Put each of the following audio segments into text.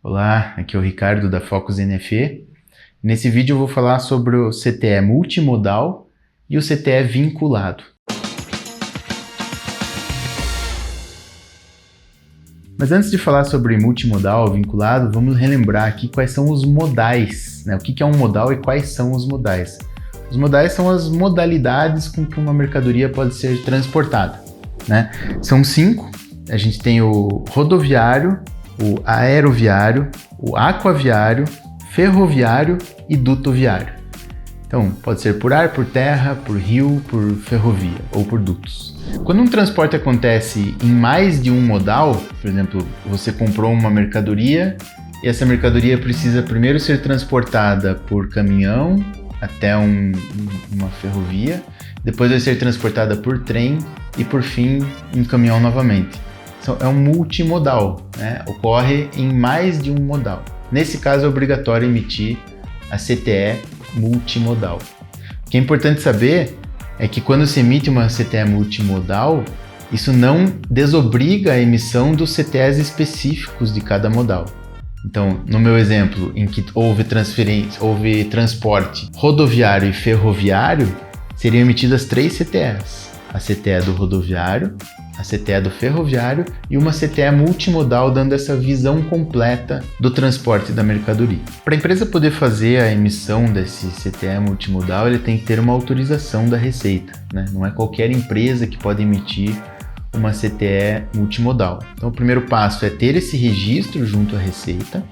Olá, aqui é o Ricardo da Focus NFE. Nesse vídeo eu vou falar sobre o CTE multimodal e o CTE vinculado. Mas antes de falar sobre multimodal ou vinculado, vamos relembrar aqui quais são os modais, né? O que é um modal e quais são os modais. Os modais são as modalidades com que uma mercadoria pode ser transportada, né? São 5. A gente tem o rodoviário, o aeroviário, o aquaviário, ferroviário e dutoviário. Então, pode ser por ar, por terra, por rio, por ferrovia ou por dutos. Quando um transporte acontece em mais de um modal, por exemplo, você comprou uma mercadoria e essa mercadoria precisa primeiro ser transportada por caminhão até uma ferrovia, depois vai ser transportada por trem e, por fim, em caminhão novamente. É um multimodal, né? Ocorre em mais de um modal. Nesse caso, é obrigatório emitir a CTE multimodal. O que é importante saber é que quando se emite uma CTE multimodal, isso não desobriga a emissão dos CTEs específicos de cada modal. Então, no meu exemplo, em que houve transporte rodoviário e ferroviário, seriam emitidas 3 CTEs. A CTE do rodoviário, a CTE do ferroviário e uma CTE multimodal, dando essa visão completa do transporte da mercadoria. Para a empresa poder fazer a emissão desse CTE multimodal, ele tem que ter uma autorização da Receita, né? Não é qualquer empresa que pode emitir uma CTE multimodal. Então, o primeiro passo é ter esse registro junto à Receita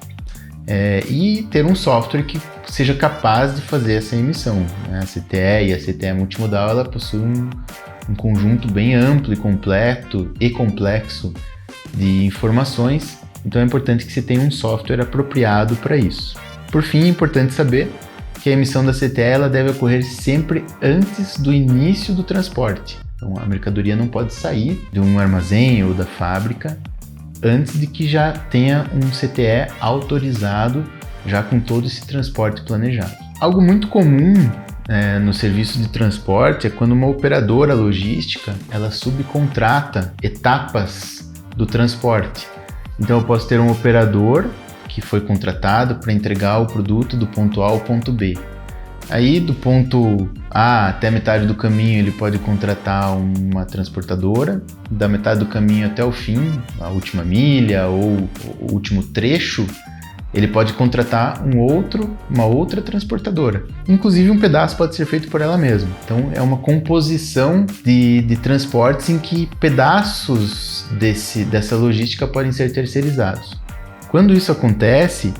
e ter um software que seja capaz de fazer essa emissão, né? A CTE e a CTE multimodal, ela possuem um conjunto bem amplo e completo e complexo de informações, então é importante que você tenha um software apropriado para isso. Por fim, é importante saber que a emissão da CTE ela deve ocorrer sempre antes do início do transporte. Então, a mercadoria não pode sair de um armazém ou da fábrica antes de que já tenha um CTE autorizado, já com todo esse transporte planejado. Algo muito comum no serviço de transporte é quando uma operadora logística ela subcontrata etapas do transporte. Então eu posso ter um operador que foi contratado para entregar o produto do ponto A ao ponto B. Aí do ponto A até a metade do caminho ele pode contratar uma transportadora, da metade do caminho até o fim, a última milha ou o último trecho, ele pode contratar uma outra transportadora. Inclusive um pedaço pode ser feito por ela mesma. Então é uma composição de transportes em que pedaços dessa logística podem ser terceirizados. Quando isso acontece,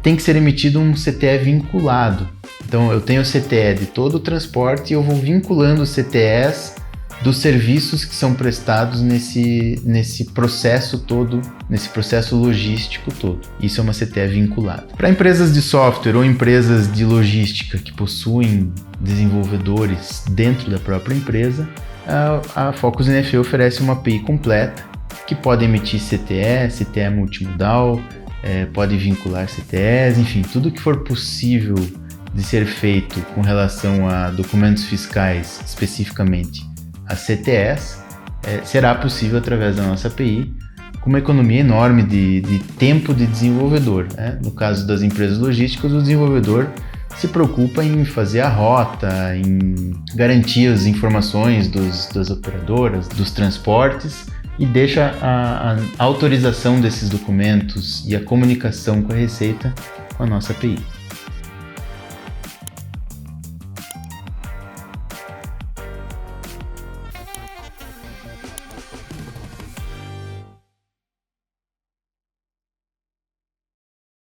tem que ser emitido um CTE vinculado. Então eu tenho o CTE de todo o transporte e eu vou vinculando os CTEs dos serviços que são prestados nesse processo todo, nesse processo logístico todo. Isso é uma CTE vinculada. Para empresas de software ou empresas de logística que possuem desenvolvedores dentro da própria empresa, a Focus NFE oferece uma API completa que pode emitir CTE multimodal, pode vincular CTEs, enfim, tudo que for possível de ser feito com relação a documentos fiscais, especificamente as CTEs, será possível através da nossa API, com uma economia enorme de tempo de desenvolvedor, né? No caso das empresas logísticas, o desenvolvedor se preocupa em fazer a rota, em garantir as informações das operadoras, dos transportes, e deixa a autorização desses documentos e a comunicação com a Receita com a nossa API.